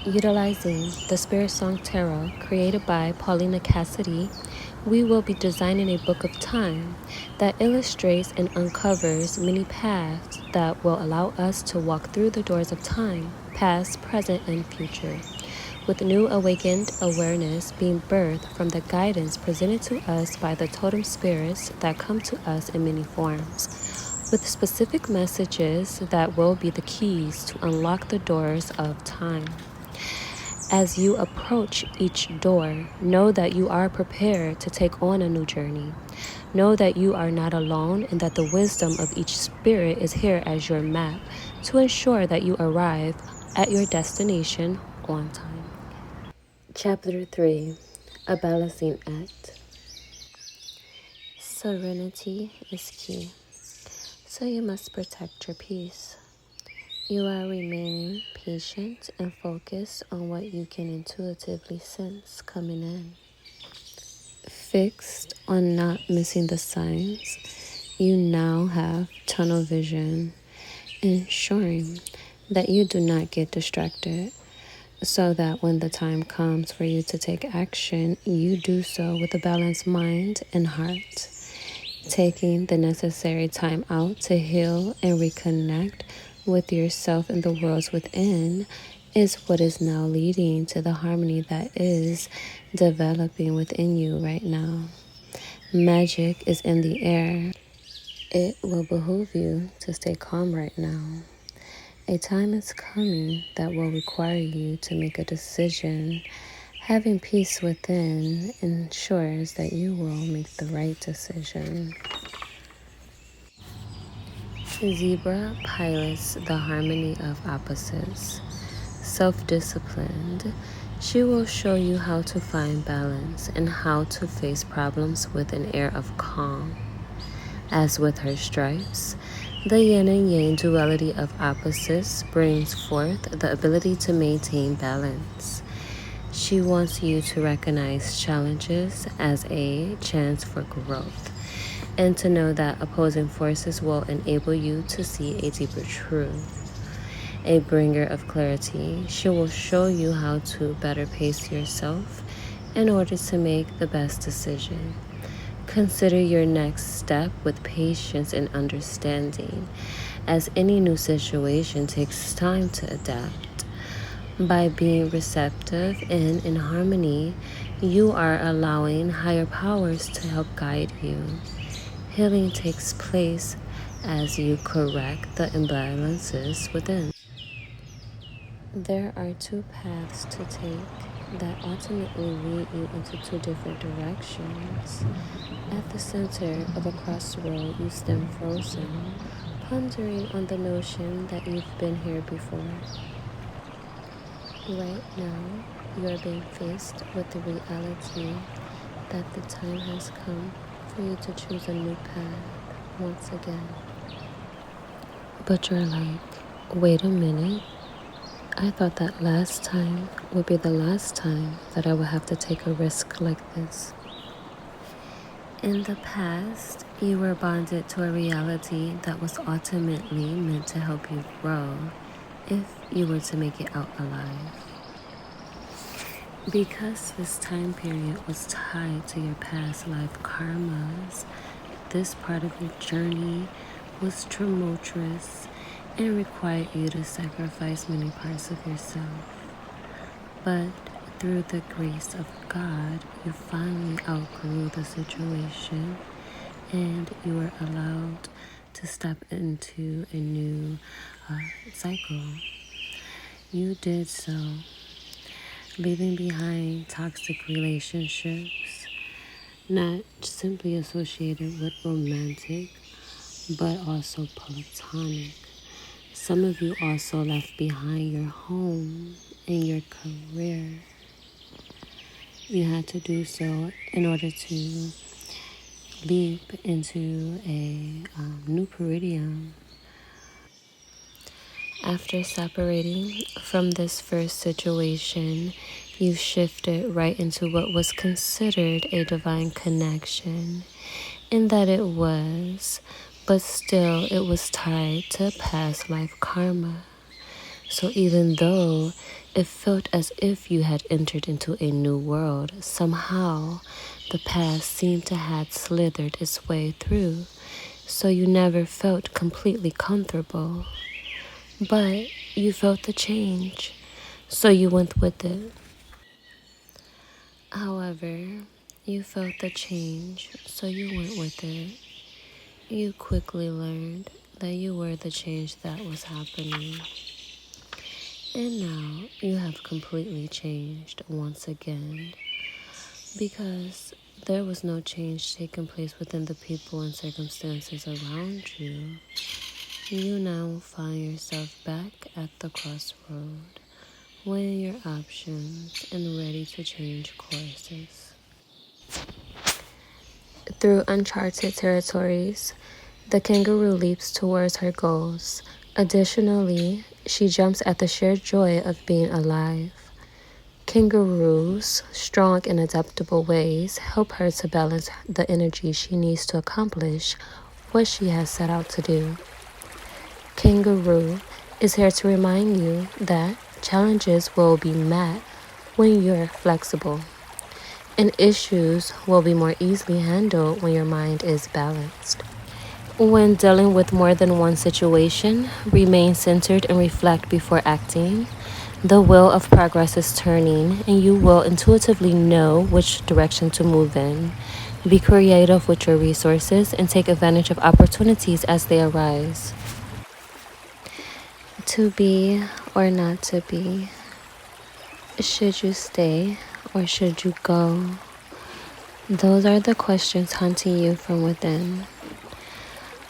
Utilizing the Spirit Song Tarot created by Paulina Cassidy, we will be designing a book of time that illustrates and uncovers many paths that will allow us to walk through the doors of time, past, present, and future, with new awakened awareness being birthed from the guidance presented to us by the totem spirits that come to us in many forms, with specific messages that will be the keys to unlock the doors of time. As you approach each door, know that you are prepared to take on a new journey. Know that you are not alone and that the wisdom of each spirit is here as your map to ensure that you arrive at your destination on time. Chapter 3: A Balancing Act. Serenity is key, so you must protect your peace. You are remaining patient and focused on what you can intuitively sense coming in. Fixed on not missing the signs, you now have tunnel vision, ensuring that you do not get distracted, so that when the time comes for you to take action, you do so with a balanced mind and heart, taking the necessary time out to heal and reconnect with yourself and the worlds within is what is now leading to the harmony that is developing within you right now. Magic is in the air. It will behoove you to stay calm right now. A time is coming that will require you to make a decision. Having peace within ensures that you will make the right decision. Zebra pilots the harmony of opposites. Self-disciplined, she will show you how to find balance and how to face problems with an air of calm. As with her stripes, the yin and yang duality of opposites brings forth the ability to maintain balance. She wants you to recognize challenges as a chance for growth, and to know that opposing forces will enable you to see a deeper truth. A bringer of clarity, she will show you how to better pace yourself in order to make the best decision. Consider your next step with patience and understanding, as any new situation takes time to adapt. By being receptive and in harmony, you are allowing higher powers to help guide you. Healing takes place as you correct the imbalances within. There are two paths to take that ultimately lead you into two different directions. At the center of a crossroad, you stand frozen, pondering on the notion that you've been here before. Right now, you are being faced with the reality that the time has come for you to choose a new path once again. But you're like, wait a minute. I thought that last time would be the last time that I would have to take a risk like this. In the past, you were bonded to a reality that was ultimately meant to help you grow if you were to make it out alive. Because this time period was tied to your past life karmas, this part of your journey was tumultuous and required you to sacrifice many parts of yourself. But through the grace of God, you finally outgrew the situation and you were allowed to step into a new cycle. You did so, leaving behind toxic relationships, not simply associated with romantic, but also platonic. Some of you also left behind your home and your career. You had to do so in order to leap into a new peridium. After separating from this first situation, you shifted right into what was considered a divine connection, in that it was, but still it was tied to past life karma. So even though it felt as if you had entered into a new world, somehow the past seemed to have slithered its way through, so you never felt completely comfortable. But you felt the change, so you went with it. However, you felt the change, so you went with it. You quickly learned that you were the change that was happening. And now you have completely changed once again because there was no change taking place within the people and circumstances around you. You now find yourself back at the crossroad, weighing your options and ready to change courses. Through uncharted territories, the kangaroo leaps towards her goals. Additionally, she jumps at the sheer joy of being alive. Kangaroos, strong and adaptable ways, help her to balance the energy she needs to accomplish what she has set out to do. Kangaroo is here to remind you that challenges will be met when you're flexible, and issues will be more easily handled when your mind is balanced. When dealing with more than one situation, remain centered and reflect before acting. The wheel of progress is turning, and you will intuitively know which direction to move in. Be creative with your resources and take advantage of opportunities as they arise. To be or not to be? Should you stay or should you go? Those are the questions haunting you from within.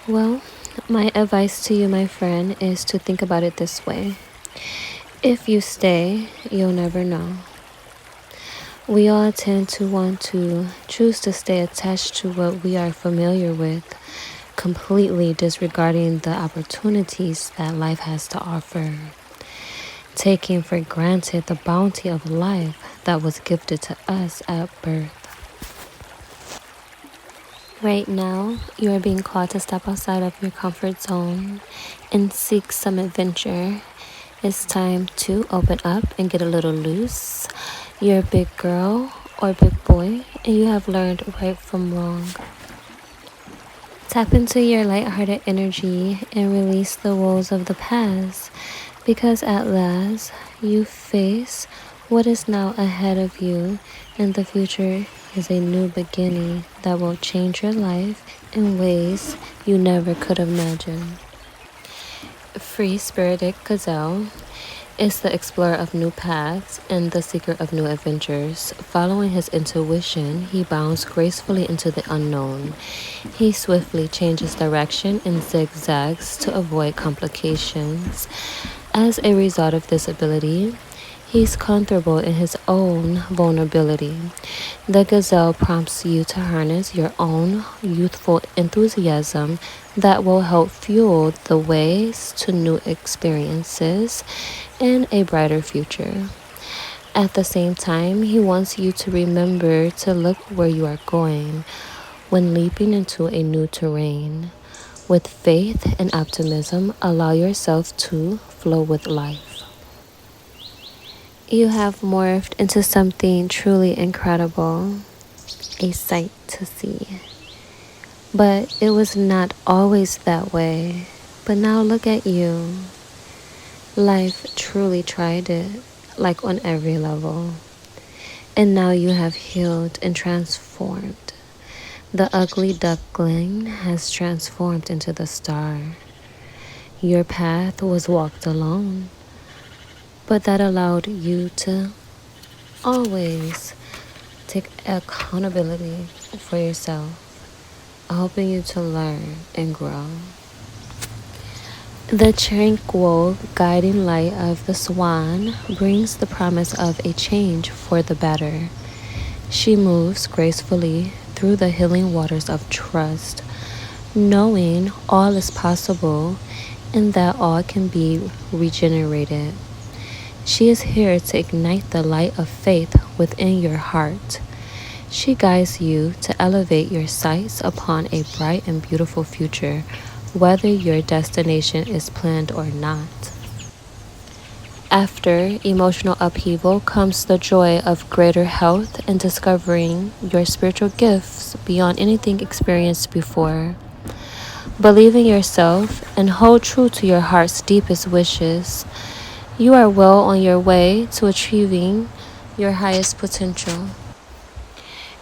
Well, my advice to you, my friend, is to think about it this way. If you stay, you'll never know. We all tend to want to choose to stay attached to what we are familiar with, completely disregarding the opportunities that life has to offer, taking for granted the bounty of life that was gifted to us at birth. Right now, you are being called to step outside of your comfort zone and seek some adventure. It's time to open up and get a little loose. You're a big girl or big boy, and you have learned right from wrong. Tap into your lighthearted energy and release the woes of the past, because at last you face what is now ahead of you, and the future is a new beginning that will change your life in ways you never could have imagined. Free-spirited gazelle is the explorer of new paths and the seeker of new adventures. Following his intuition, he bounds gracefully into the unknown. He swiftly changes direction and zigzags to avoid complications. As a result of this ability, he's comfortable in his own vulnerability. The gazelle prompts you to harness your own youthful enthusiasm that will help fuel the ways to new experiences and a brighter future. At the same time, he wants you to remember to look where you are going when leaping into a new terrain. With faith and optimism, allow yourself to flow with life. You have morphed into something truly incredible, a sight to see. But it was not always that way. But now look at you. Life truly tried it, like on every level. And now you have healed and transformed. The ugly duckling has transformed into the star. Your path was walked alone, but that allowed you to always take accountability for yourself, helping you to learn and grow. The tranquil guiding light of the swan brings the promise of a change for the better. She moves gracefully through the healing waters of trust, knowing all is possible and that all can be regenerated. She is here to ignite the light of faith within your heart. She guides you to elevate your sights upon a bright and beautiful future, whether your destination is planned or not. After emotional upheaval comes the joy of greater health and discovering your spiritual gifts beyond anything experienced before. Believe in yourself and hold true to your heart's deepest wishes. You are well on your way to achieving your highest potential.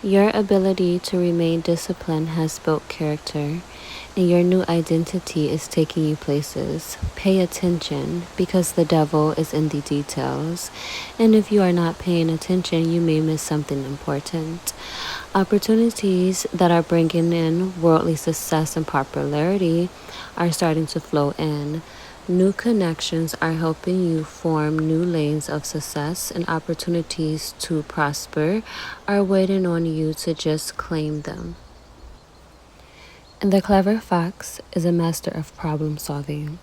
Your ability to remain disciplined has built character, and your new identity is taking you places. Pay attention because the devil is in the details, and if you are not paying attention, you may miss something important. Opportunities that are bringing in worldly success and popularity are starting to flow in. New connections are helping you form new lanes of success, and opportunities to prosper are waiting on you to just claim them. And the clever fox is a master of problem solving.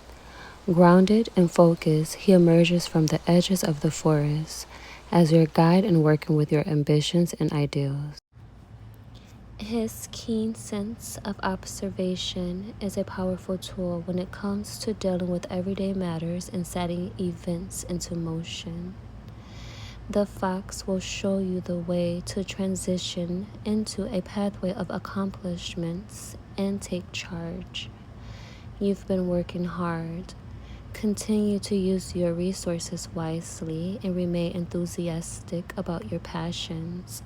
Grounded and focused, he emerges from the edges of the forest as your guide in working with your ambitions and ideals. His keen sense of observation is a powerful tool when it comes to dealing with everyday matters and setting events into motion. The fox will show you the way to transition into a pathway of accomplishments and take charge. You've been working hard. Continue to use your resources wisely and remain enthusiastic about your passions.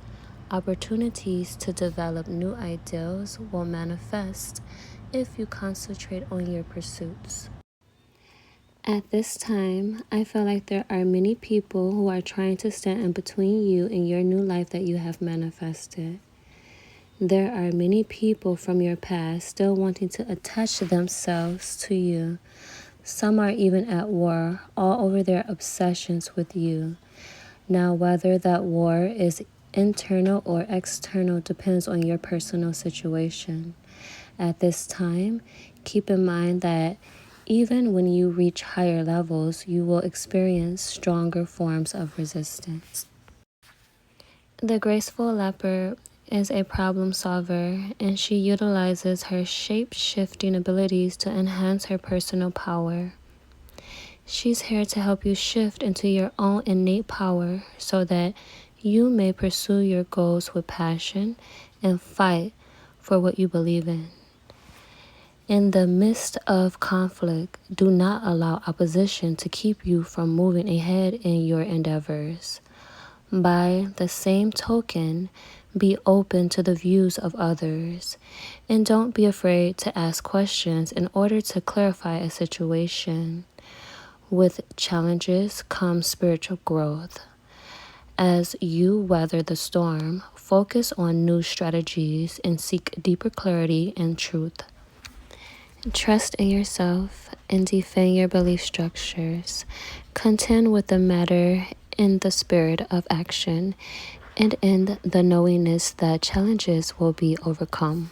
Opportunities to develop new ideals will manifest if you concentrate on your pursuits. At this time, I feel like there are many people who are trying to stand in between you and your new life that you have manifested. There are many people from your past still wanting to attach themselves to you. Some are even at war all over their obsessions with you. Now, whether that war is internal or external depends on your personal situation. At this time, keep in mind that even when you reach higher levels, you will experience stronger forms of resistance. The graceful leopard is a problem solver, and she utilizes her shape-shifting abilities to enhance her personal power. She's here to help you shift into your own innate power so that you may pursue your goals with passion and fight for what you believe in. In the midst of conflict, do not allow opposition to keep you from moving ahead in your endeavors. By the same token, be open to the views of others, and don't be afraid to ask questions in order to clarify a situation. With challenges comes spiritual growth. As you weather the storm, focus on new strategies and seek deeper clarity and truth. Trust in yourself and defend your belief structures. Contend with the matter in the spirit of action and in the knowingness that challenges will be overcome.